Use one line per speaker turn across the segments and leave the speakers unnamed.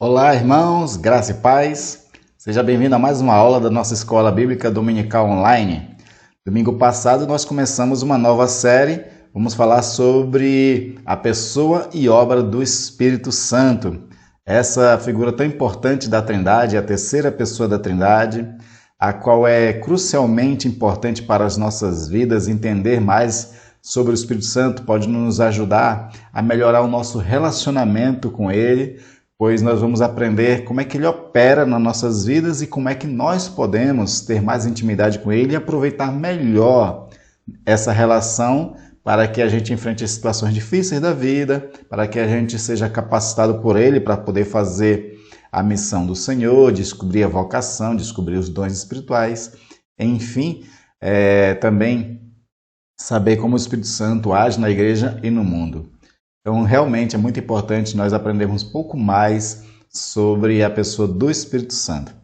Olá, irmãos, graça e paz. Seja bem-vindo a mais uma aula da nossa Escola Bíblica Dominical Online. Domingo passado nós começamos uma nova série. Vamos falar sobre a pessoa e obra do Espírito Santo. Essa figura tão importante da Trindade, a terceira pessoa da Trindade, a qual é crucialmente importante para as nossas vidas. Entender mais sobre o Espírito Santo pode nos ajudar a melhorar o nosso relacionamento com Ele, pois nós vamos aprender como é que Ele opera nas nossas vidas e como é que nós podemos ter mais intimidade com Ele e aproveitar melhor essa relação para que a gente enfrente as situações difíceis da vida, para que a gente seja capacitado por Ele para poder fazer a missão do Senhor, descobrir a vocação, descobrir os dons espirituais, enfim, também saber como o Espírito Santo age na igreja e no mundo. Então, realmente é muito importante nós aprendermos um pouco mais sobre a pessoa do Espírito Santo.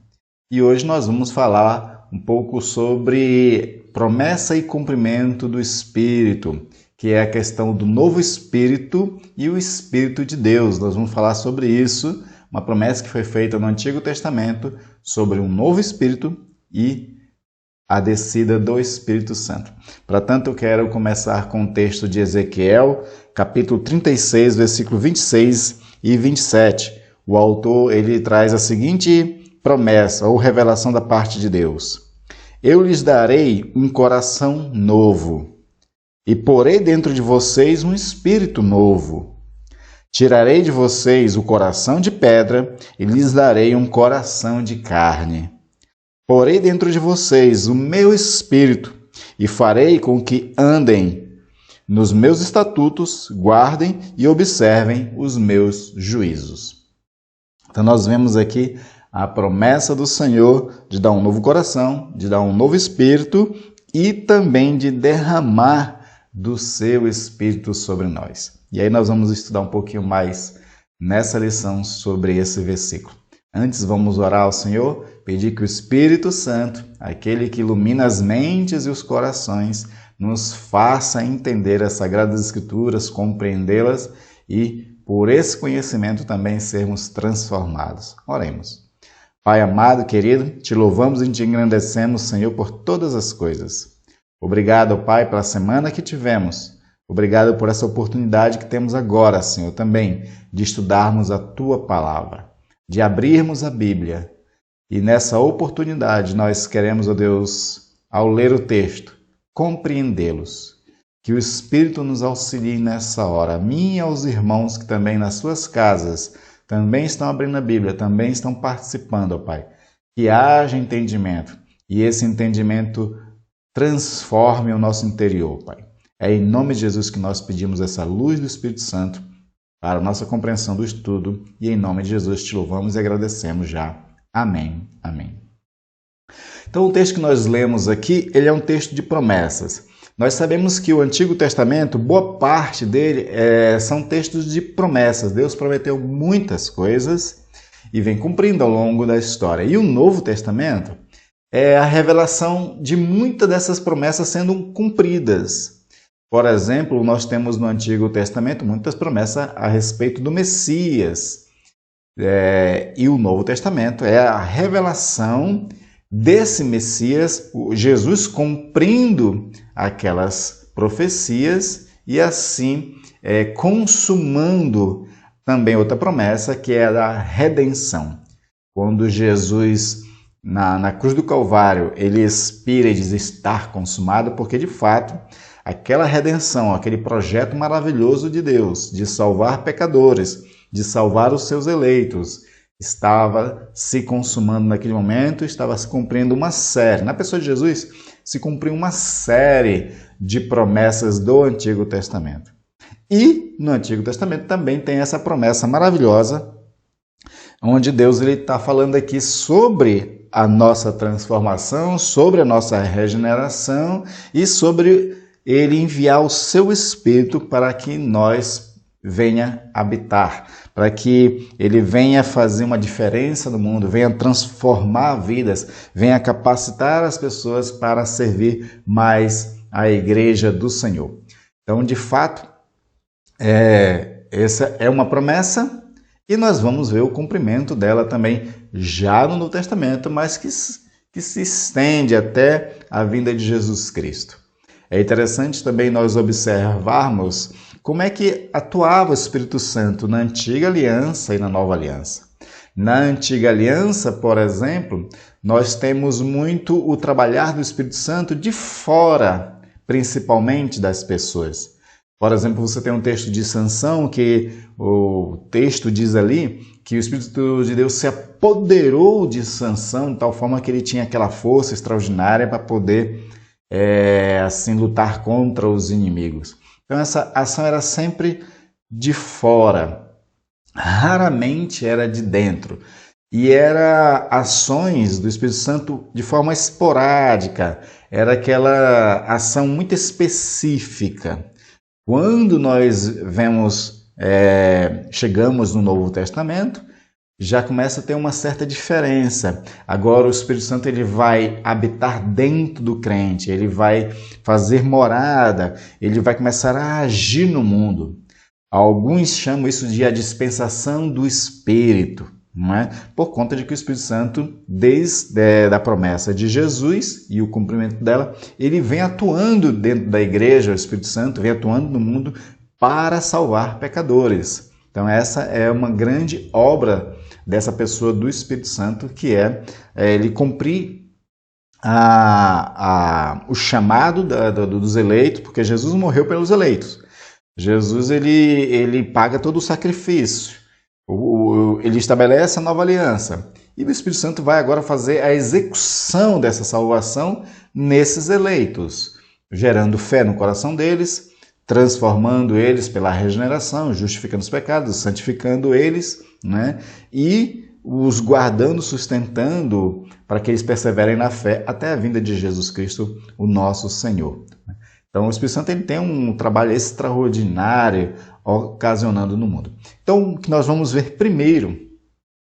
E hoje nós vamos falar um pouco sobre promessa e cumprimento do Espírito, que é a questão do novo Espírito e o Espírito de Deus. Nós vamos falar sobre isso, uma promessa que foi feita no Antigo Testamento sobre um novo Espírito e a descida do Espírito Santo. Portanto, eu quero começar com o texto de Ezequiel, capítulo 36, versículo 26 e 27. O autor ele traz a seguinte promessa ou revelação da parte de Deus. Eu lhes darei um coração novo e porei dentro de vocês um espírito novo. Tirarei de vocês o coração de pedra e lhes darei um coração de carne. Porei dentro de vocês o meu espírito e farei com que andem nos meus estatutos, guardem e observem os meus juízos. Então nós vemos aqui a promessa do Senhor de dar um novo coração, de dar um novo espírito e também de derramar do seu espírito sobre nós. E aí nós vamos estudar um pouquinho mais nessa lição sobre esse versículo. Antes vamos orar ao Senhor, pedir que o Espírito Santo, aquele que ilumina as mentes e os corações, nos faça entender as Sagradas Escrituras, compreendê-las e, por esse conhecimento, também sermos transformados. Oremos. Pai amado, querido, te louvamos e te engrandecemos, Senhor, por todas as coisas. Obrigado, Pai, pela semana que tivemos. Obrigado por essa oportunidade que temos agora, Senhor, também, de estudarmos a Tua Palavra, de abrirmos a Bíblia. E nessa oportunidade nós queremos, ó Deus, ao ler o texto, compreendê-los. Que o Espírito nos auxilie nessa hora, a mim e aos irmãos que também nas suas casas também estão abrindo a Bíblia, também estão participando, ó Pai. Que haja entendimento e esse entendimento transforme o nosso interior, Pai. É em nome de Jesus que nós pedimos essa luz do Espírito Santo para a nossa compreensão do estudo e em nome de Jesus te louvamos e agradecemos já. Amém. Amém. Então o texto que nós lemos aqui, ele é um texto de promessas. Nós sabemos que o Antigo Testamento, boa parte dele são textos de promessas. Deus prometeu muitas coisas e vem cumprindo ao longo da história. E o Novo Testamento é a revelação de muitas dessas promessas sendo cumpridas. Por exemplo, nós temos no Antigo Testamento muitas promessas a respeito do Messias. E o Novo Testamento é a revelação desse Messias, Jesus cumprindo aquelas profecias e assim consumando também outra promessa que é a da redenção. Quando Jesus, na cruz do Calvário, ele expira e diz estar consumado, porque de fato aquela redenção, aquele projeto maravilhoso de Deus de salvar pecadores, de salvar os seus eleitos, estava se consumando naquele momento, estava se cumprindo uma série. Na pessoa de Jesus, se cumpriu uma série de promessas do Antigo Testamento. E no Antigo Testamento também tem essa promessa maravilhosa, onde Deus está falando aqui sobre a nossa transformação, sobre a nossa regeneração e sobre Ele enviar o seu Espírito para que nós venha habitar, para que Ele venha fazer uma diferença no mundo, venha transformar vidas, venha capacitar as pessoas para servir mais a Igreja do Senhor. Então, de fato, essa é uma promessa E nós vamos ver o cumprimento dela também já no Novo Testamento, mas que se estende até a vinda de Jesus Cristo. É interessante também nós observarmos como é que atuava o Espírito Santo na Antiga Aliança e na Nova Aliança. Na Antiga Aliança, por exemplo, nós temos muito o trabalhar do Espírito Santo de fora, principalmente das pessoas. Por exemplo, você tem um texto de Sansão que o texto diz ali que o Espírito de Deus se apoderou de Sansão de tal forma que ele tinha aquela força extraordinária para poder assim lutar contra os inimigos. Então essa ação era sempre de fora, raramente era de dentro. E era ações do Espírito Santo de forma esporádica, era aquela ação muito específica. Quando nós chegamos no Novo Testamento, já começa a ter uma certa diferença. Agora o Espírito Santo ele vai habitar dentro do crente, ele vai fazer morada, ele vai começar a agir no mundo. Alguns chamam isso de a dispensação do Espírito. Não é? Por conta de que o Espírito Santo, desde a promessa de Jesus e o cumprimento dela, ele vem atuando dentro da igreja, o Espírito Santo vem atuando no mundo para salvar pecadores. Então essa é uma grande obra dessa pessoa do Espírito Santo, que é ele cumprir o chamado dos eleitos, porque Jesus morreu pelos eleitos. Jesus ele paga todo o sacrifício. Ele estabelece a nova aliança. E o Espírito Santo vai agora fazer a execução dessa salvação nesses eleitos, gerando fé no coração deles, transformando eles pela regeneração, justificando os pecados, santificando eles, né? E os guardando, sustentando, para que eles perseverem na fé até a vinda de Jesus Cristo, o nosso Senhor. Então, o Espírito Santo ele tem um trabalho extraordinário ocasionando no mundo. Então, o que nós vamos ver primeiro,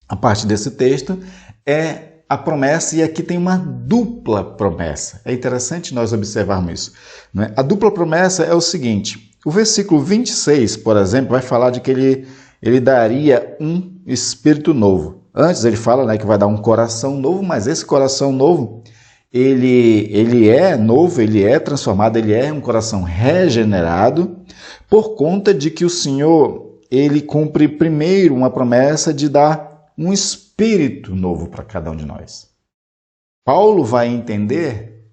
a partir desse texto, é a promessa, e aqui tem uma dupla promessa. É interessante nós observarmos isso, né? A dupla promessa é o seguinte: o versículo 26, por exemplo, vai falar de que ele daria um espírito novo. Antes ele fala, né, que vai dar um coração novo, mas esse coração novo, ele é novo, ele é transformado, ele é um coração regenerado, por conta de que o Senhor, ele cumpre primeiro uma promessa de dar um espírito novo para cada um de nós. Paulo vai entender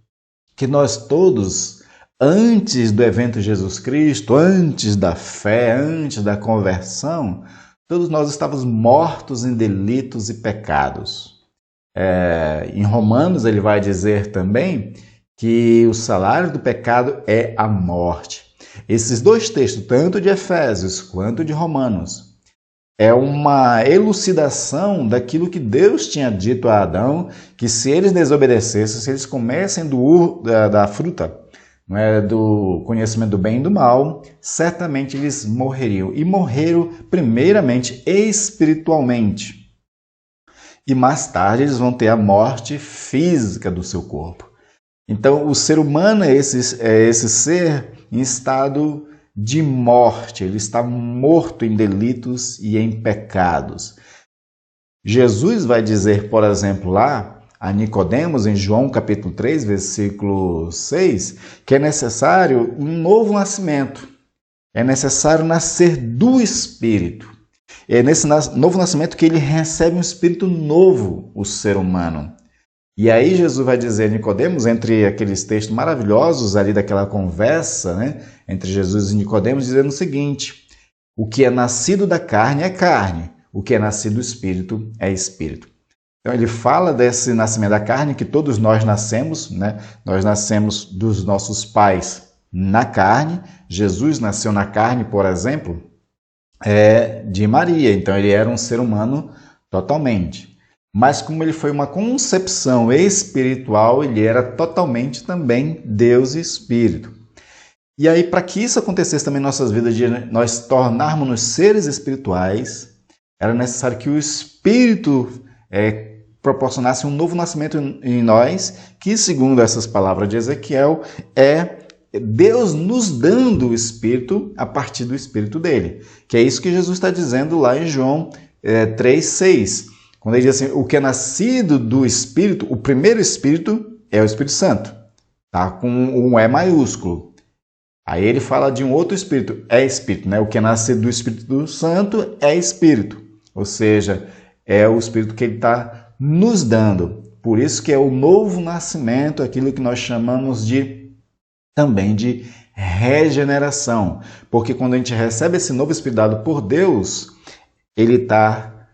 que nós todos, antes do evento Jesus Cristo, antes da fé, antes da conversão, todos nós estávamos mortos em delitos e pecados. Em Romanos ele vai dizer também que o salário do pecado é a morte. Esses dois textos, tanto de Efésios quanto de Romanos, é uma elucidação daquilo que Deus tinha dito a Adão, que se eles desobedecessem, se eles comessem da fruta, do conhecimento do bem e do mal, certamente eles morreriam. E morreram primeiramente espiritualmente. E mais tarde eles vão ter a morte física do seu corpo. Então o ser humano é esse ser em estado de morte, ele está morto em delitos e em pecados. Jesus vai dizer, por exemplo, lá a Nicodemos, em João capítulo 3, versículo 6, que é necessário um novo nascimento. É necessário nascer do Espírito. É nesse novo nascimento que ele recebe um espírito novo, o ser humano. E aí Jesus vai dizer a Nicodemos, entre aqueles textos maravilhosos ali daquela conversa, né, entre Jesus e Nicodemos, dizendo o seguinte: o que é nascido da carne é carne, o que é nascido do Espírito é Espírito. Então ele fala desse nascimento da carne, que todos nós nascemos, né? Nós nascemos dos nossos pais na carne. Jesus nasceu na carne, por exemplo, de Maria, então ele era um ser humano totalmente. Mas como ele foi uma concepção espiritual, ele era totalmente também Deus e Espírito. E aí, para que isso acontecesse também em nossas vidas, de nós tornarmos seres espirituais, era necessário que o Espírito proporcionasse um novo nascimento em nós, que, segundo essas palavras de Ezequiel, é Deus nos dando o Espírito a partir do Espírito dele. Que é isso que Jesus está dizendo lá em João 3:6, quando ele diz assim, o que é nascido do Espírito, o primeiro Espírito é o Espírito Santo, tá? Com um E maiúsculo. Aí ele fala de um outro Espírito, é Espírito, né? O que é nascido do Espírito Santo é Espírito, ou seja, é o Espírito que ele está nos dando. Por isso que é o novo nascimento, aquilo que nós chamamos também de regeneração. Porque quando a gente recebe esse novo Espírito dado por Deus, ele está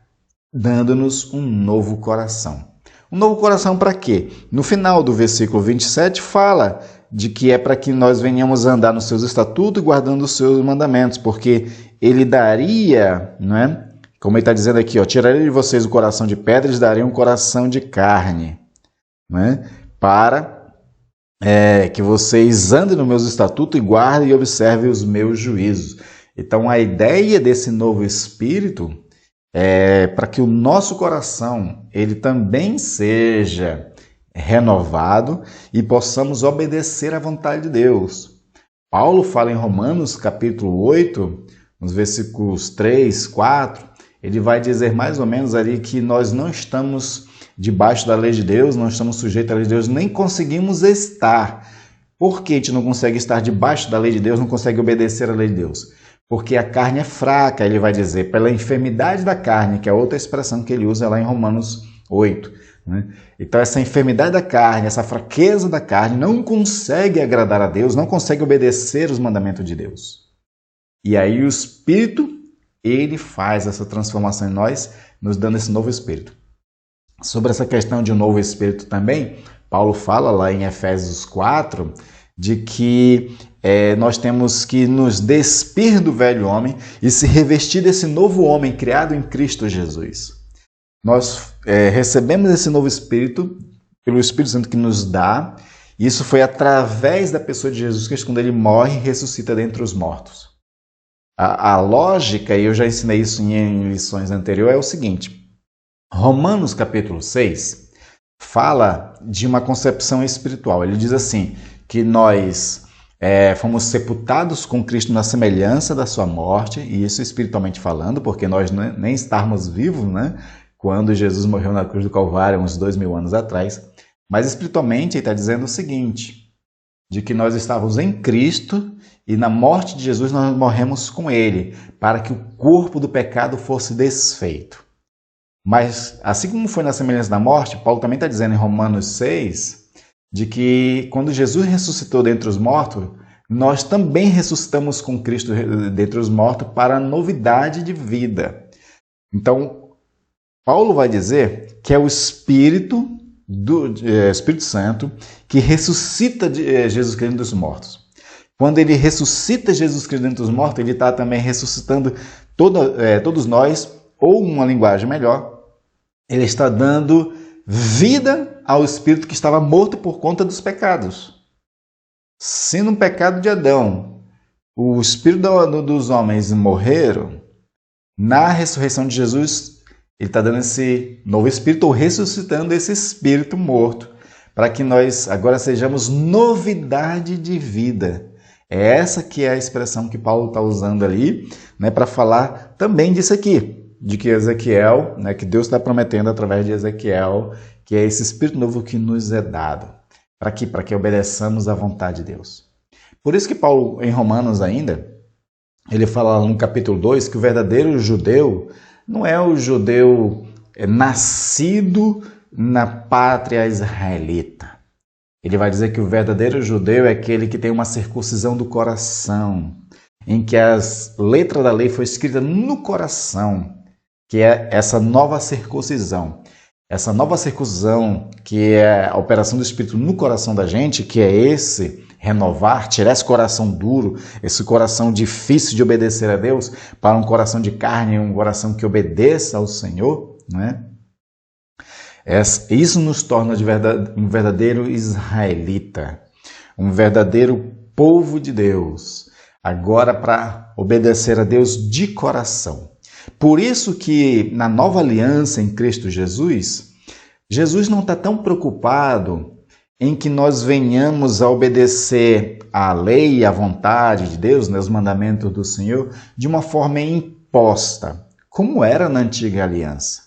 dando-nos um novo coração. Um novo coração para quê? No final do versículo 27 fala de que é para que nós venhamos a andar nos seus estatutos e guardando os seus mandamentos, porque ele daria, não é? Como ele está dizendo aqui, ó, tiraria de vocês o coração de pedra e lhes daria um coração de carne, né? Para que vocês andem nos meus estatutos e guardem e observem os meus juízos. Então, a ideia desse novo Espírito é para que o nosso coração ele também seja renovado e possamos obedecer à vontade de Deus. Paulo fala em Romanos, capítulo 8, nos versículos 3, 4, ele vai dizer mais ou menos ali que nós não estamos debaixo da lei de Deus, não estamos sujeitos à lei de Deus, nem conseguimos estar. Por que a gente não consegue estar debaixo da lei de Deus, não consegue obedecer à lei de Deus? Porque a carne é fraca, ele vai dizer, pela enfermidade da carne, que é outra expressão que ele usa lá em Romanos 8. Né? Então essa enfermidade da carne, essa fraqueza da carne não consegue agradar a Deus, não consegue obedecer os mandamentos de Deus. E aí o Espírito, ele faz essa transformação em nós, nos dando esse novo Espírito. Sobre essa questão de um novo Espírito também, Paulo fala lá em Efésios 4, de que nós temos que nos despir do velho homem e se revestir desse novo homem criado em Cristo Jesus. Nós recebemos esse novo Espírito pelo Espírito Santo que nos dá. Isso foi através da pessoa de Jesus Cristo, quando ele morre e ressuscita dentre os mortos. A lógica, e eu já ensinei isso em lições anteriores, é o seguinte. Romanos capítulo 6 fala de uma concepção espiritual. Ele diz assim, que nós fomos sepultados com Cristo na semelhança da sua morte, e isso espiritualmente falando, porque nós nem estávamos vivos, né, quando Jesus morreu na cruz do Calvário, uns 2000 anos atrás. Mas espiritualmente ele está dizendo o seguinte, de que nós estávamos em Cristo e na morte de Jesus nós morremos com ele, para que o corpo do pecado fosse desfeito. Mas assim como foi na semelhança da morte, Paulo também está dizendo em Romanos 6, de que quando Jesus ressuscitou dentre os mortos, nós também ressuscitamos com Cristo dentre os mortos para a novidade de vida. Então, Paulo vai dizer que é o Espírito Espírito Santo que ressuscita Jesus Cristo dentre os mortos. Quando ele ressuscita Jesus Cristo dentre os mortos, ele está também ressuscitando todos nós, ou uma linguagem melhor, ele está dando vida ao Espírito que estava morto por conta dos pecados. Se no pecado de Adão, o Espírito dos homens morreram, na ressurreição de Jesus, ele está dando esse novo Espírito, ou ressuscitando esse Espírito morto, para que nós agora sejamos novidade de vida. É essa que é a expressão que Paulo está usando ali, né, para falar também disso aqui, de que Ezequiel, né, que Deus está prometendo através de Ezequiel, que é esse Espírito novo que nos é dado. Para quê? Para que obedeçamos à vontade de Deus. Por isso que Paulo, em Romanos ainda, ele fala no capítulo 2 que o verdadeiro judeu não é o judeu nascido na pátria israelita. Ele vai dizer que o verdadeiro judeu é aquele que tem uma circuncisão do coração, em que as letras da lei foi escrita no coração, que é essa nova circuncisão. Essa nova circuncisão, que é a operação do Espírito no coração da gente, que é esse renovar, tirar esse coração duro, esse coração difícil de obedecer a Deus, para um coração de carne, um coração que obedeça ao Senhor, né? Isso nos torna um verdadeiro israelita, um verdadeiro povo de Deus, agora para obedecer a Deus de coração. Por isso que na nova aliança em Cristo Jesus, Jesus não está tão preocupado em que nós venhamos a obedecer à lei e à vontade de Deus, né, os mandamentos do Senhor, de uma forma imposta, como era na Antiga Aliança.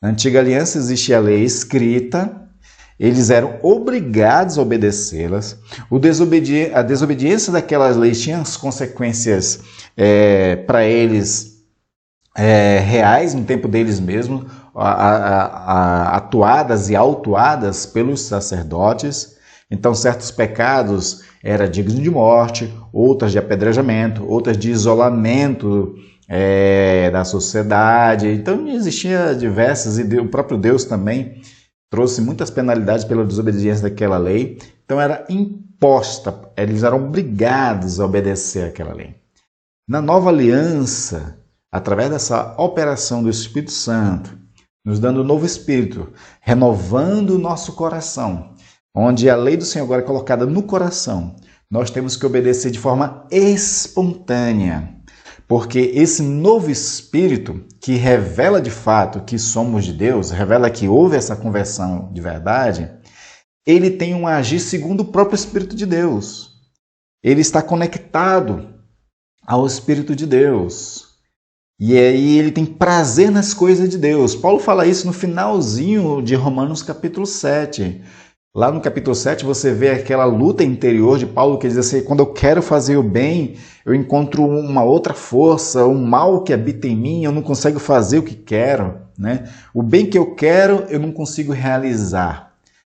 Na Antiga Aliança existia a lei escrita, eles eram obrigados a obedecê-las. A desobediência daquelas leis tinha as consequências para eles reais, no tempo deles mesmos, atuadas e autuadas pelos sacerdotes. Então, certos pecados eram dignos de morte, outras de apedrejamento, outras de isolamento da sociedade. Então, existia diversas, e o próprio Deus também trouxe muitas penalidades pela desobediência daquela lei. Então, era imposta, eles eram obrigados a obedecer àquela lei. Na nova aliança, através dessa operação do Espírito Santo, nos dando um novo espírito, renovando o nosso coração, onde a lei do Senhor agora é colocada no coração, nós temos que obedecer de forma espontânea, porque esse novo espírito que revela de fato que somos de Deus, revela que houve essa conversão de verdade, ele tem um agir segundo o próprio Espírito de Deus. Ele está conectado ao Espírito de Deus. E aí ele tem prazer nas coisas de Deus. Paulo fala isso no finalzinho de Romanos capítulo 7. Lá no capítulo 7 você vê aquela luta interior de Paulo que diz assim, quando eu quero fazer o bem, eu encontro uma outra força, um mal que habita em mim, eu não consigo fazer o que quero, né? O bem que eu quero, eu não consigo realizar.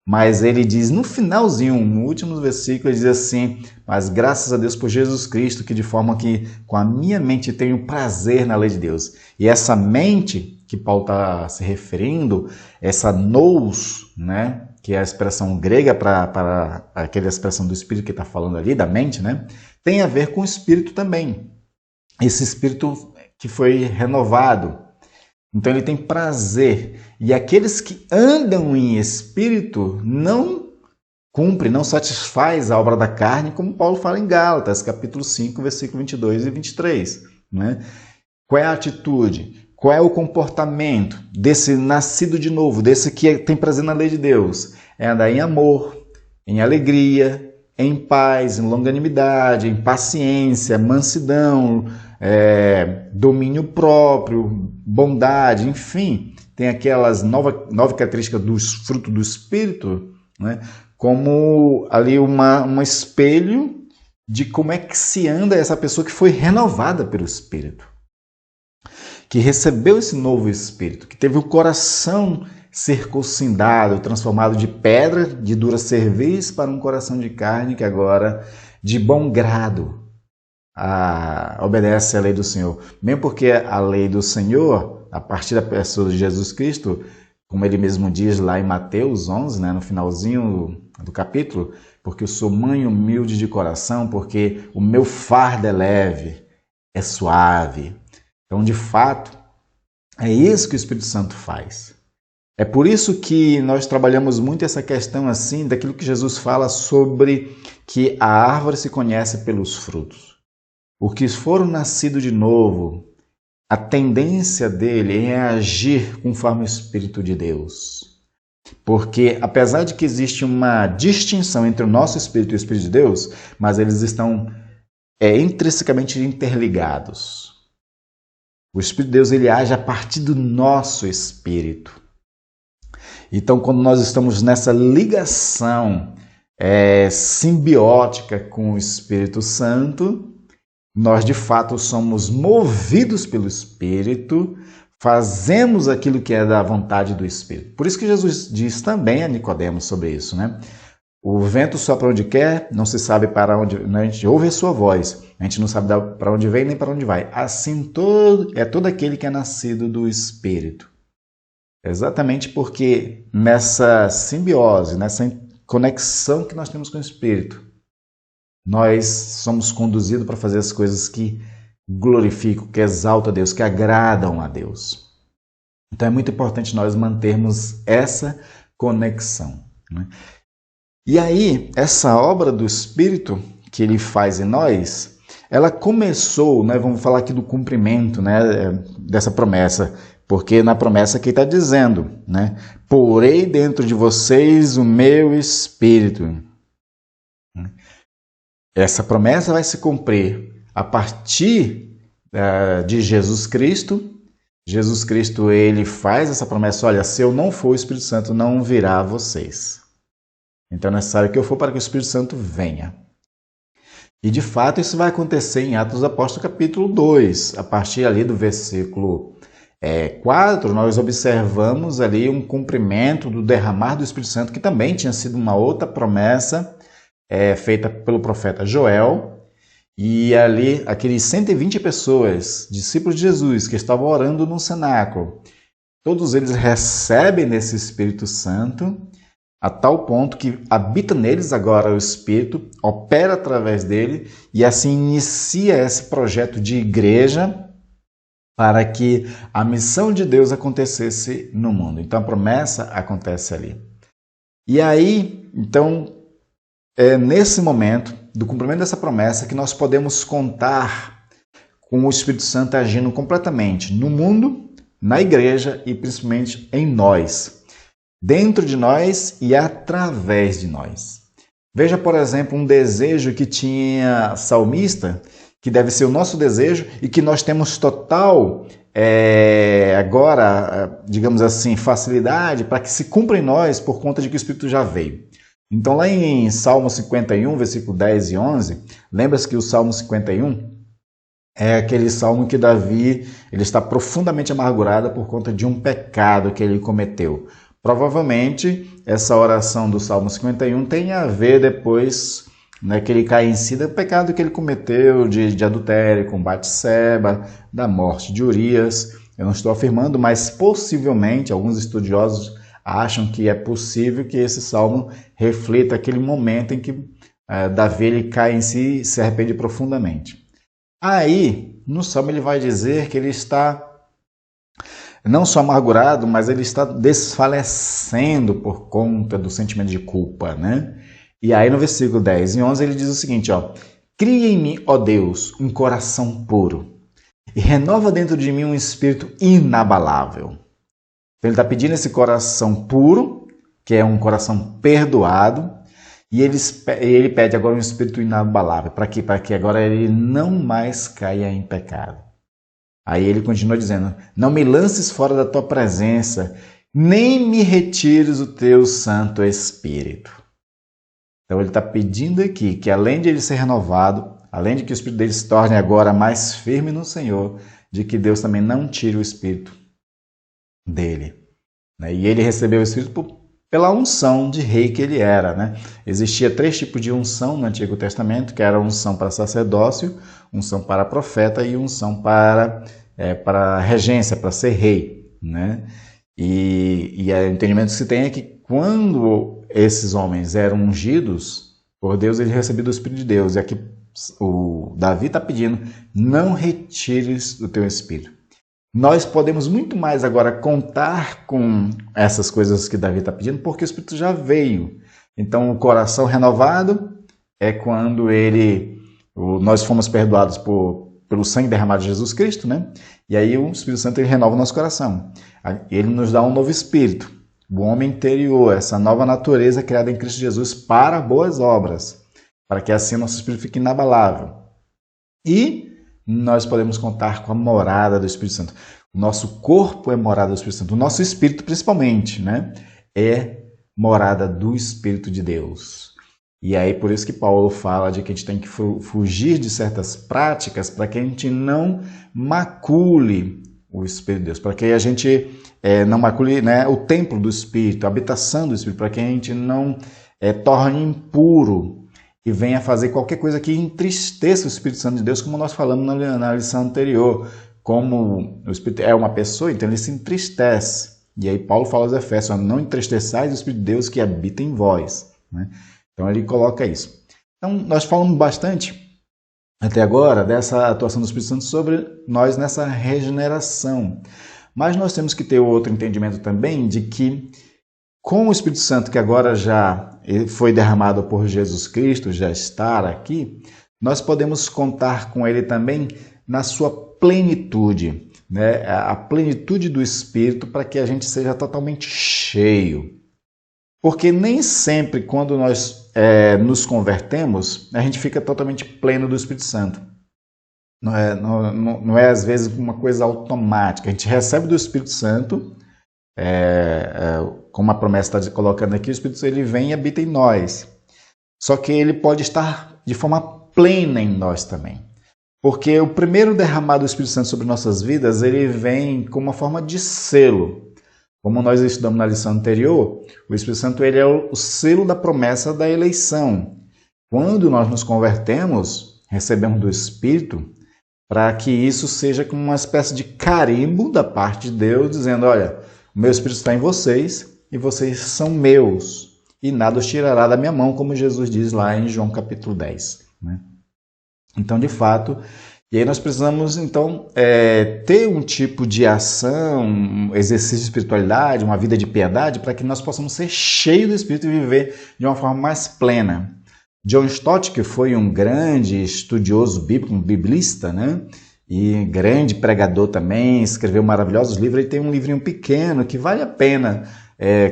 Mas ele diz no finalzinho, no último versículo, ele diz assim, mas graças a Deus por Jesus Cristo, que de forma que com a minha mente tenho prazer na lei de Deus. E essa mente que Paulo está se referindo, essa nous, né, que é a expressão grega para aquela expressão do Espírito que está falando ali, da mente, né, tem a ver com o Espírito também. Esse Espírito que foi renovado. Então ele tem prazer. E aqueles que andam em espírito não cumprem, não satisfaz a obra da carne, como Paulo fala em Gálatas, capítulo 5, versículo 22 e 23. Né? Qual é a atitude? Qual é o comportamento desse nascido de novo, desse que tem prazer na lei de Deus? É andar em amor, em alegria, em paz, em longanimidade, em paciência, mansidão, domínio próprio, bondade, enfim, tem aquelas nove características dos frutos do Espírito, né? Como ali um espelho de como é que se anda essa pessoa que foi renovada pelo Espírito, que recebeu esse novo Espírito, que teve o coração circuncindado, transformado de pedra, de dura cerviz, para um coração de carne que agora, de bom grado, obedece à lei do Senhor. Mesmo porque a lei do Senhor, a partir da pessoa de Jesus Cristo, como ele mesmo diz lá em Mateus 11, né, no finalzinho do capítulo, porque eu sou mãe humilde de coração, porque o meu fardo é leve, é suave. Então, de fato, é isso que o Espírito Santo faz. É por isso que nós trabalhamos muito essa questão assim, daquilo que Jesus fala sobre que a árvore se conhece pelos frutos. Os que foram nascidos de novo, a tendência dele é agir conforme o Espírito de Deus. Porque, apesar de que existe uma distinção entre o nosso Espírito e o Espírito de Deus, mas eles estão intrinsecamente interligados. O Espírito de Deus ele age a partir do nosso Espírito. Então, quando nós estamos nessa ligação simbiótica com o Espírito Santo, nós, de fato, somos movidos pelo Espírito, fazemos aquilo que é da vontade do Espírito. Por isso que Jesus diz também a Nicodemos sobre isso, né? O vento sopra onde quer, não se sabe para onde... A gente ouve a sua voz, a gente não sabe para onde vem nem para onde vai. Assim é todo aquele que é nascido do Espírito. Exatamente porque nessa simbiose, nessa conexão que nós temos com o Espírito, nós somos conduzidos para fazer as coisas que glorificam, que exaltam a Deus, que agradam a Deus. Então é muito importante nós mantermos essa conexão. Né? E aí, essa obra do Espírito que ele faz em nós, ela começou, né, vamos falar aqui do cumprimento, né, dessa promessa, porque na promessa aqui está dizendo, né, porei dentro de vocês o meu Espírito. Essa promessa vai se cumprir a partir de Jesus Cristo, Jesus Cristo, ele faz essa promessa, olha, se eu não for, o Espírito Santo não virá a vocês. Então é necessário que eu for para que o Espírito Santo venha. E de fato isso vai acontecer em Atos dos Apóstolos capítulo 2. A partir ali do versículo 4, nós observamos ali um cumprimento do derramar do Espírito Santo, que também tinha sido uma outra promessa feita pelo profeta Joel. E ali, aqueles 120 pessoas, discípulos de Jesus, que estavam orando no cenáculo, todos eles recebem nesse Espírito Santo, a tal ponto que habita neles agora o Espírito, opera através dele, e assim inicia esse projeto de igreja para que a missão de Deus acontecesse no mundo. Então a promessa acontece ali. E aí, então, é nesse momento do cumprimento dessa promessa que nós podemos contar com o Espírito Santo agindo completamente no mundo, na igreja e principalmente em nós, dentro de nós e através de nós. Veja, por exemplo, um desejo que tinha salmista, que deve ser o nosso desejo e que nós temos total, agora, digamos assim, facilidade para que se cumpra em nós por conta de que o Espírito já veio. Então, lá em Salmo 51, versículo 10 e 11, lembra-se que o Salmo 51 é aquele salmo que Davi ele está profundamente amargurado por conta de um pecado que ele cometeu. Provavelmente, essa oração do Salmo 51 tem a ver depois, né, que ele cai em si do pecado que ele cometeu de adultério com Batseba, da morte de Urias. Eu não estou afirmando, mas possivelmente alguns estudiosos acham que é possível que esse salmo reflita aquele momento em que Davi ele cai em si e se arrepende profundamente. Aí, no salmo ele vai dizer que ele está não só amargurado, mas ele está desfalecendo por conta do sentimento de culpa, né? E aí no versículo 10 e 11 ele diz o seguinte, ó: cria em mim, ó Deus, um coração puro e renova dentro de mim um espírito inabalável. Então ele está pedindo esse coração puro, que é um coração perdoado, e ele pede agora um espírito inabalável. Para quê? Para que agora ele não mais caia em pecado. Aí ele continua dizendo, não me lances fora da tua presença, nem me retires o teu Santo Espírito. Então ele está pedindo aqui que além de ele ser renovado, além de que o Espírito dele se torne agora mais firme no Senhor, de que Deus também não tire o Espírito dele. E ele recebeu o Espírito pela unção de rei que ele era. Né? Existia 3 tipos de unção no Antigo Testamento, que era a unção para sacerdócio, unção para profeta e unção para regência, para ser rei. Né? E o entendimento que se tem é que quando esses homens eram ungidos por Deus, eles recebiam do Espírito de Deus. E aqui o Davi está pedindo, não retires o teu Espírito. Nós podemos muito mais agora contar com essas coisas que Davi está pedindo, porque o Espírito já veio. Então, o coração renovado é quando nós fomos perdoados pelo sangue derramado de Jesus Cristo, né? E aí o Espírito Santo ele renova o nosso coração. Ele nos dá um novo espírito, o homem interior, essa nova natureza criada em Cristo Jesus para boas obras, para que assim nosso espírito fique inabalável. E nós podemos contar com a morada do Espírito Santo. O nosso corpo é morada do Espírito Santo. O nosso espírito, principalmente, né, é morada do Espírito de Deus. E aí, por isso que Paulo fala de que a gente tem que fugir de certas práticas para que a gente não macule o Espírito de Deus, para que a gente não macule, né, o templo do Espírito, a habitação do Espírito, para que a gente não torne impuro e venha fazer qualquer coisa que entristeça o Espírito Santo de Deus, como nós falamos na lição anterior. Como o Espírito é uma pessoa, então ele se entristece. E aí Paulo fala aos Efésios, não entristeçais o Espírito de Deus que habita em vós. Né? Então ele coloca isso. Então nós falamos bastante até agora dessa atuação do Espírito Santo sobre nós nessa regeneração. Mas nós temos que ter outro entendimento também de que com o Espírito Santo que agora já foi derramado por Jesus Cristo, já está aqui, nós podemos contar com ele também na sua plenitude, né? A plenitude do Espírito para que a gente seja totalmente cheio. Porque nem sempre quando nós nos convertemos, a gente fica totalmente pleno do Espírito Santo. não é às vezes uma coisa automática. A gente recebe do Espírito Santo, como a promessa está colocando aqui, o Espírito Santo ele vem e habita em nós. Só que ele pode estar de forma plena em nós também. Porque o primeiro derramado do Espírito Santo sobre nossas vidas, ele vem com uma forma de selo. Como nós estudamos na lição anterior, o Espírito Santo ele é o selo da promessa da eleição. Quando nós nos convertemos, recebemos do Espírito, para que isso seja como uma espécie de carimbo da parte de Deus, dizendo, olha, o meu Espírito está em vocês e vocês são meus. E nada os tirará da minha mão, como Jesus diz lá em João capítulo 10. Né? Então, de fato, e aí nós precisamos, então, ter um tipo de ação, um exercício de espiritualidade, uma vida de piedade, para que nós possamos ser cheios do Espírito e viver de uma forma mais plena. John Stott, que foi um grande estudioso bíblico, um biblista, né? E grande pregador também, escreveu maravilhosos livros, ele tem um livrinho pequeno que vale a pena.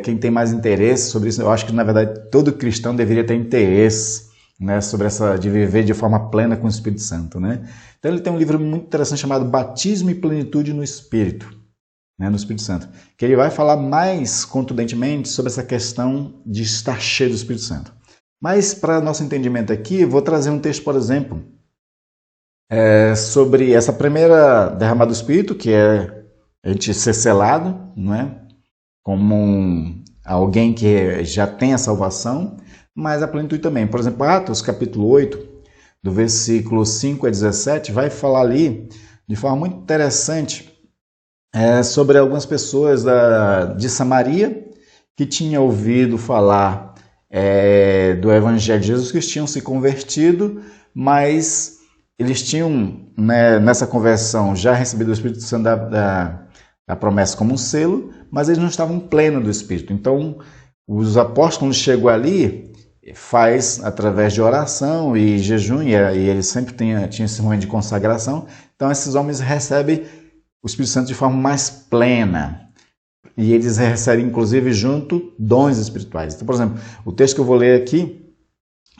Quem tem mais interesse sobre isso, eu acho que na verdade todo cristão deveria ter interesse, né, sobre de viver de forma plena com o Espírito Santo, né? Então ele tem um livro muito interessante chamado Batismo e Plenitude no Espírito, né, no Espírito Santo, que ele vai falar mais contundentemente sobre essa questão de estar cheio do Espírito Santo. Mas para nosso entendimento aqui, vou trazer um texto, por exemplo, sobre essa primeira derramada do Espírito, que é a gente ser selado, não é? Como alguém que já tem a salvação, mas a plenitude também. Por exemplo, Atos capítulo 8, do versículo 5 a 17, vai falar ali, de forma muito interessante, sobre algumas pessoas de Samaria que tinham ouvido falar do Evangelho de Jesus Cristo, tinham se convertido, mas eles tinham, né, nessa conversão, já recebido o Espírito Santo da promessa como um selo, mas eles não estavam plenos do Espírito. Então, os apóstolos, quando chegam ali, faz através de oração e jejum, e eles sempre tinham esse momento de consagração. Então, esses homens recebem o Espírito Santo de forma mais plena. E eles recebem, inclusive, junto, dons espirituais. Então, por exemplo, o texto que eu vou ler aqui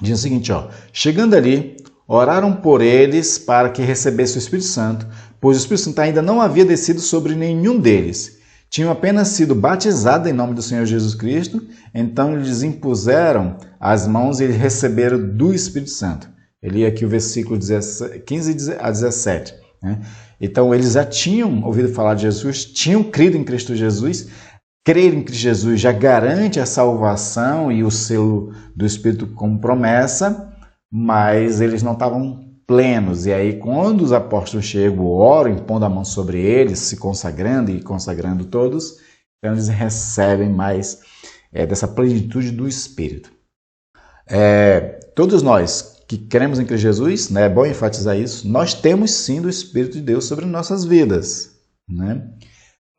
diz o seguinte, chegando ali, oraram por eles para que recebesse o Espírito Santo, pois o Espírito Santo ainda não havia descido sobre nenhum deles. Tinham apenas sido batizados em nome do Senhor Jesus Cristo, então eles impuseram as mãos e receberam do Espírito Santo. Eu li aqui o versículo 15 a 17. Né? Então eles já tinham ouvido falar de Jesus, tinham crido em Cristo Jesus. Crer em Cristo Jesus já garante a salvação e o selo do Espírito como promessa, mas eles não estavam plenos. E aí, quando os apóstolos chegam, oram, impondo a mão sobre eles, se consagrando e consagrando todos, então eles recebem mais dessa plenitude do Espírito. Todos nós que cremos em Cristo Jesus, né, é bom enfatizar isso, nós temos sim do Espírito de Deus sobre nossas vidas, né?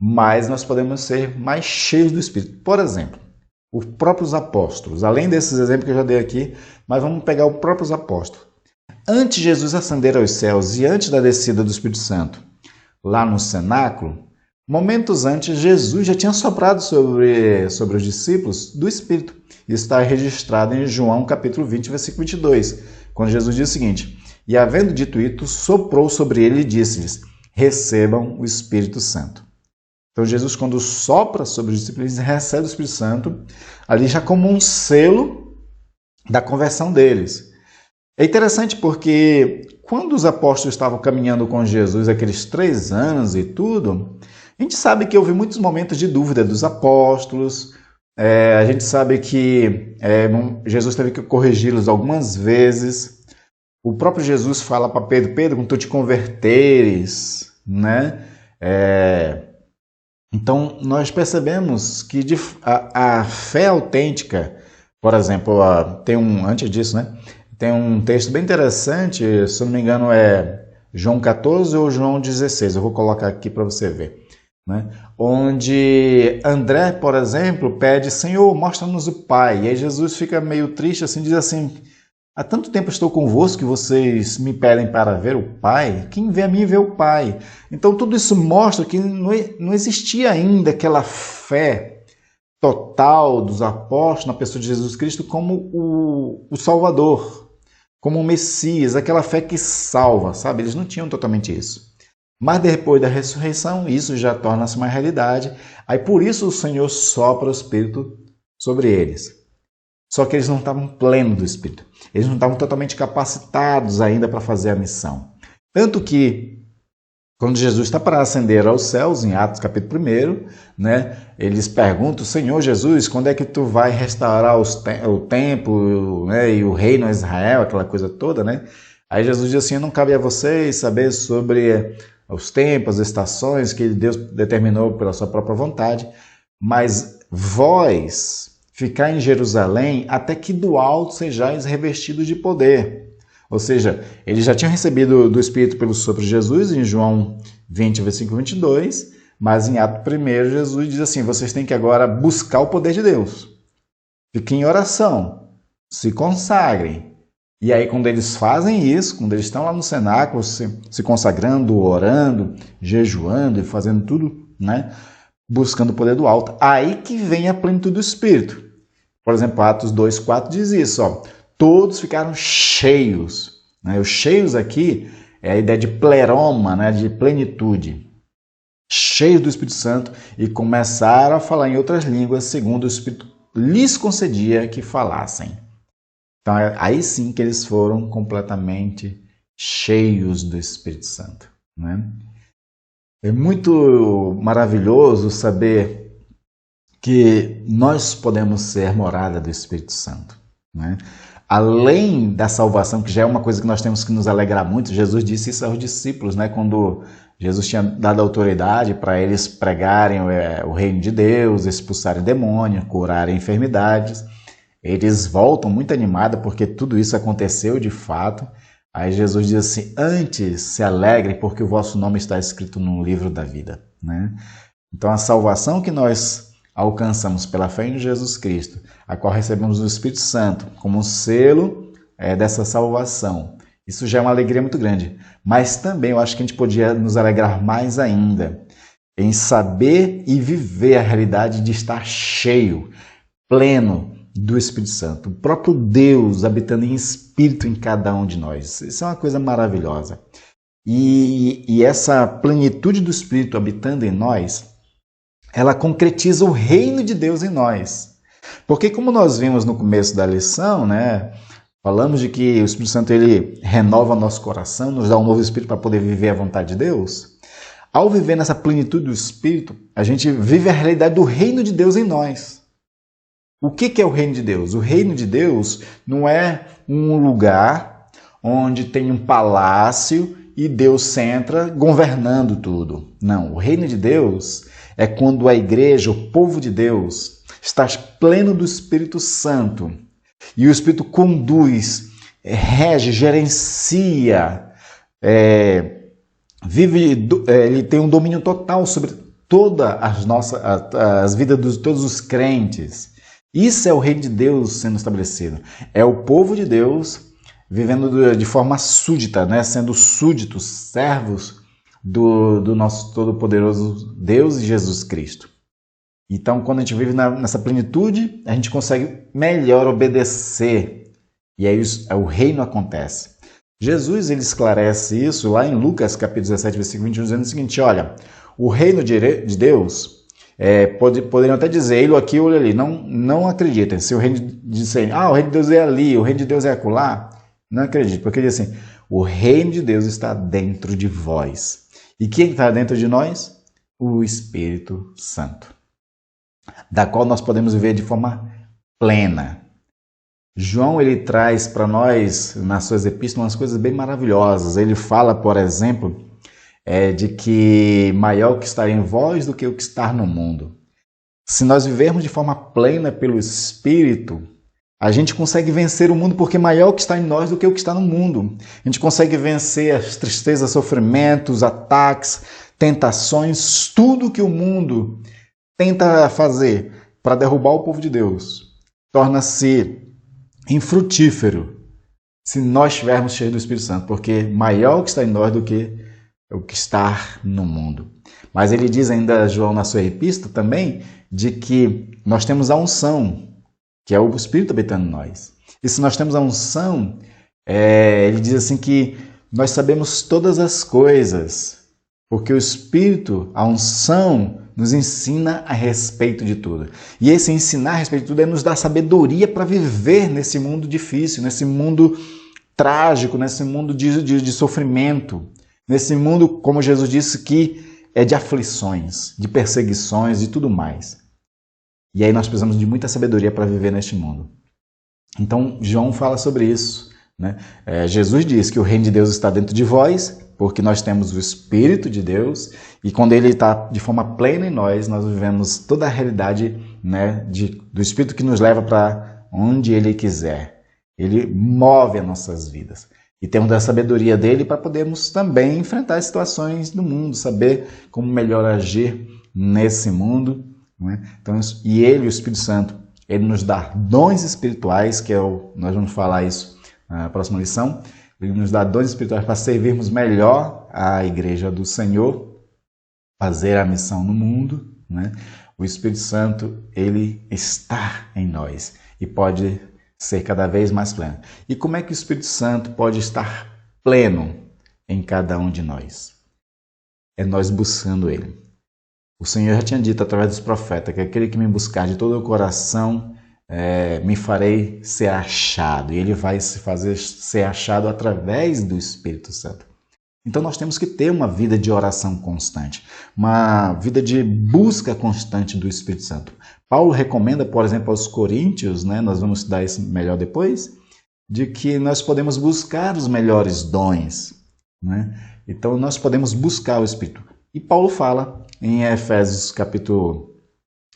Mas nós podemos ser mais cheios do Espírito. Por exemplo, os próprios apóstolos, além desses exemplos que eu já dei aqui, mas vamos pegar os próprios apóstolos. Antes de Jesus ascender aos céus e antes da descida do Espírito Santo, lá no cenáculo, momentos antes, Jesus já tinha soprado sobre os discípulos do Espírito. Isso está registrado em João capítulo 20, versículo 22, quando Jesus diz o seguinte, e havendo dito isso, soprou sobre ele e disse-lhes, recebam o Espírito Santo. Então Jesus, quando sopra sobre os discípulos, eles recebem o Espírito Santo, ali já como um selo da conversão deles. É interessante porque quando os apóstolos estavam caminhando com Jesus aqueles 3 anos e tudo, a gente sabe que houve muitos momentos de dúvida dos apóstolos, a gente sabe que Jesus teve que corrigi-los algumas vezes. O próprio Jesus fala para Pedro, quando tu te converteres, né? Então, nós percebemos que a fé autêntica, por exemplo, antes disso, né? Tem um texto bem interessante, se eu não me engano é João 14 ou João 16, eu vou colocar aqui para você ver. Né? Onde André, por exemplo, pede, Senhor, mostra-nos o Pai. E aí Jesus fica meio triste, assim, diz assim, há tanto tempo estou convosco que vocês me pedem para ver o Pai? Quem vê a mim vê o Pai. Então tudo isso mostra que não existia ainda aquela fé total dos apóstolos na pessoa de Jesus Cristo como o Salvador. como um Messias, aquela fé que salva, sabe? Eles não tinham totalmente isso. Mas depois da ressurreição, isso já torna-se uma realidade. Aí por isso o Senhor sopra o Espírito sobre eles. Só que eles não estavam plenos do Espírito. Eles não estavam totalmente capacitados ainda para fazer a missão. Tanto que, quando Jesus está para ascender aos céus, em Atos capítulo 1, né, eles perguntam, Senhor Jesus, quando é que tu vai restaurar o templo, né, e o reino a Israel, aquela coisa toda, né? Aí Jesus diz assim, não cabe a vocês saber sobre os tempos, as estações que Deus determinou pela sua própria vontade, mas vós ficar em Jerusalém até que do alto sejais revestidos de poder. Ou seja, eles já tinham recebido do Espírito pelo sopro de Jesus, em João 20, versículo 22, mas em Atos 1, Jesus diz assim, vocês têm que agora buscar o poder de Deus. Fiquem em oração, se consagrem. E aí, quando eles fazem isso, quando eles estão lá no cenáculo, se consagrando, orando, jejuando e fazendo tudo, né, buscando o poder do alto, aí que vem a plenitude do Espírito. Por exemplo, Atos 2,4 diz isso, ó, todos ficaram cheios. Né? Os cheios aqui é a ideia de pleroma, né? De plenitude. Cheios do Espírito Santo e começaram a falar em outras línguas, segundo o Espírito lhes concedia que falassem. Então, aí sim que eles foram completamente cheios do Espírito Santo. Né? É muito maravilhoso saber que nós podemos ser morada do Espírito Santo. Né? Além da salvação, que já é uma coisa que nós temos que nos alegrar muito, Jesus disse isso aos discípulos, né? Quando Jesus tinha dado autoridade para eles pregarem o reino de Deus, expulsarem demônios, curarem enfermidades. Eles voltam muito animados porque tudo isso aconteceu de fato. Aí Jesus diz assim, antes se alegrem porque o vosso nome está escrito no livro da vida. Né? Então a salvação que nós alcançamos pela fé em Jesus Cristo, a qual recebemos o Espírito Santo como um selo dessa salvação. Isso já é uma alegria muito grande. Mas também eu acho que a gente podia nos alegrar mais ainda em saber e viver a realidade de estar cheio, pleno do Espírito Santo. O próprio Deus habitando em espírito em cada um de nós. Isso é uma coisa maravilhosa. E essa plenitude do Espírito habitando em nós, ela concretiza o reino de Deus em nós. Porque como nós vimos no começo da lição, né, falamos de que o Espírito Santo ele renova nosso coração, nos dá um novo espírito para poder viver a vontade de Deus. Ao viver nessa plenitude do Espírito, a gente vive a realidade do reino de Deus em nós. O que é o reino de Deus? O reino de Deus não é um lugar onde tem um palácio e Deus senta governando tudo. Não, o reino de Deus é quando a igreja, o povo de Deus, está pleno do Espírito Santo. E o Espírito conduz, rege, gerencia, ele tem um domínio total sobre todas as vidas de todos os crentes. Isso é o reino de Deus sendo estabelecido. É o povo de Deus vivendo de forma súdita, né? Sendo súditos, servos do nosso todo-poderoso Deus e Jesus Cristo. Então, quando a gente vive nessa plenitude, a gente consegue melhor obedecer. E aí o reino acontece. Jesus ele esclarece isso lá em Lucas, capítulo 17, versículo 21, dizendo o seguinte, olha, o reino de Deus, poderiam até dizer, ele aqui, olha ali, não acreditem. Se o reino disser, o reino de Deus é ali, o reino de Deus é acolá, não acredite, porque ele diz assim, o reino de Deus está dentro de vós. E quem está dentro de nós? O Espírito Santo, da qual nós podemos viver de forma plena. João ele traz para nós, nas suas epístolas, umas coisas bem maravilhosas. Ele fala, por exemplo, de que maior o que está em vós do que o que está no mundo. Se nós vivermos de forma plena pelo Espírito, a gente consegue vencer o mundo, porque maior o que está em nós do que o que está no mundo. A gente consegue vencer as tristezas, sofrimentos, ataques, tentações, tudo que o mundo tenta fazer para derrubar o povo de Deus. Torna-se infrutífero se nós estivermos cheios do Espírito Santo, porque maior o que está em nós do que o que está no mundo. Mas ele diz ainda, João, na sua epístola também, de que nós temos a unção, que é o Espírito habitando em nós. E se nós temos a unção, Ele diz assim que nós sabemos todas as coisas, porque o Espírito, a unção, nos ensina a respeito de tudo. E esse ensinar a respeito de tudo é nos dar sabedoria para viver nesse mundo difícil, nesse mundo trágico, nesse mundo de sofrimento, nesse mundo, como Jesus disse, que é de aflições, de perseguições, de tudo mais. E aí nós precisamos de muita sabedoria para viver neste mundo. Então, João fala sobre isso, né? Jesus diz que o reino de Deus está dentro de vós, porque nós temos o Espírito de Deus, e quando ele está de forma plena em nós, nós vivemos toda a realidade, né, do Espírito que nos leva para onde ele quiser. Ele move as nossas vidas. E temos a sabedoria dele para podermos também enfrentar as situações do mundo, saber como melhor agir nesse mundo, né? Então, e ele, o Espírito Santo, ele nos dá dons espirituais, nós vamos falar isso na próxima lição. Ele nos dá dons espirituais para servirmos melhor a igreja do Senhor, fazer a missão no mundo, né? O Espírito Santo, ele está em nós e pode ser cada vez mais pleno. E como é que o Espírito Santo pode estar pleno em cada um de nós? É nós buscando ele. O Senhor já tinha dito através dos profetas que aquele que me buscar de todo o coração, me farei ser achado. E ele vai se fazer ser achado através do Espírito Santo. Então nós temos que ter uma vida de oração constante, uma vida de busca constante do Espírito Santo. Paulo recomenda, por exemplo, aos coríntios, né, nós vamos estudar isso melhor depois, de que nós podemos buscar os melhores dons, né? Então nós podemos buscar o Espírito. E Paulo fala em Efésios capítulo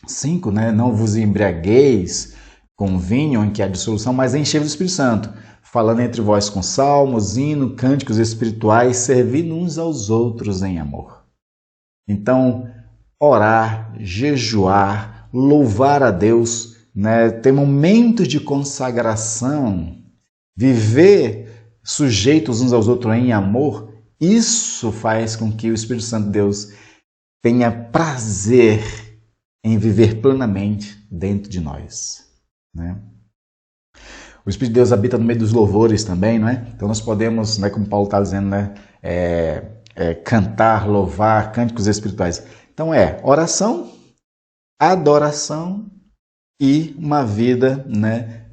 5, né, não vos embriagueis com vinho em que há dissolução, mas enchei-vos do Espírito Santo, falando entre vós com salmos, hinos, cânticos espirituais, servindo uns aos outros em amor. Então, orar, jejuar, louvar a Deus, né, ter momentos de consagração, viver sujeitos uns aos outros em amor, isso faz com que o Espírito Santo de Deus tenha prazer em viver plenamente dentro de nós, né? O Espírito de Deus habita no meio dos louvores também, não é? Então nós podemos, né, como Paulo está dizendo, né, cantar, louvar, cânticos espirituais. Então oração, adoração e uma vida, né,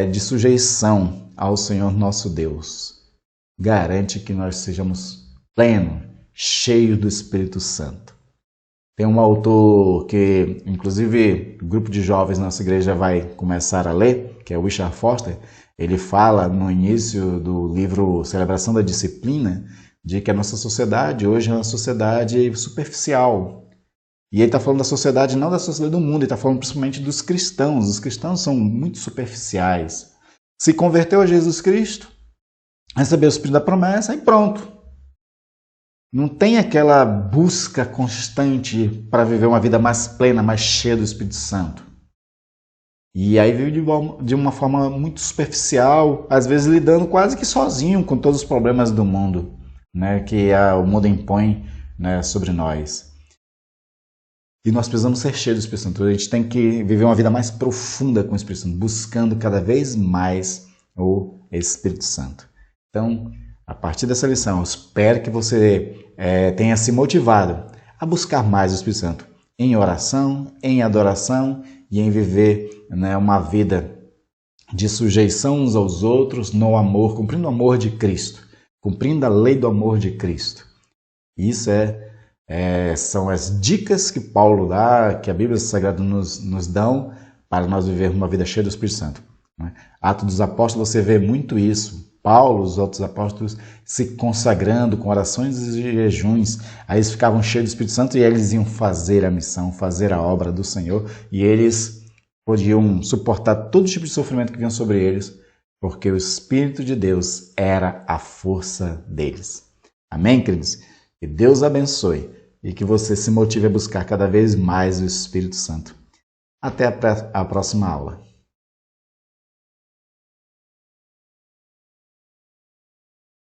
de sujeição ao Senhor nosso Deus. Garante que nós sejamos plenos, cheios do Espírito Santo. Tem um autor que, inclusive, o grupo de jovens da nossa igreja vai começar a ler, que é o Richard Foster. Ele fala no início do livro Celebração da Disciplina de que a nossa sociedade hoje é uma sociedade superficial. E ele está falando da sociedade, não da sociedade do mundo, ele está falando principalmente dos cristãos. Os cristãos são muito superficiais. Se converteu a Jesus Cristo, recebeu o Espírito da promessa e pronto. Não tem aquela busca constante para viver uma vida mais plena, mais cheia do Espírito Santo. E aí vive de uma forma muito superficial, às vezes lidando quase que sozinho com todos os problemas do mundo, né, que o mundo impõe, né, sobre nós. E nós precisamos ser cheios do Espírito Santo. A gente tem que viver uma vida mais profunda com o Espírito Santo, buscando cada vez mais o Espírito Santo. Então, a partir dessa lição, eu espero que você tenha se motivado a buscar mais o Espírito Santo em oração, em adoração e em viver, né, uma vida de sujeição uns aos outros no amor, cumprindo o amor de Cristo, cumprindo a lei do amor de Cristo. Isso são as dicas que Paulo dá, que a Bíblia Sagrada nos dão para nós vivermos uma vida cheia do Espírito Santo. Atos dos Apóstolos, você vê muito isso. Paulo, os outros apóstolos, se consagrando com orações e jejuns. Aí eles ficavam cheios do Espírito Santo e eles iam fazer a missão, fazer a obra do Senhor. E eles podiam suportar todo tipo de sofrimento que vinha sobre eles, porque o Espírito de Deus era a força deles. Amém, queridos? Que Deus abençoe e que você se motive a buscar cada vez mais o Espírito Santo. Até a próxima aula.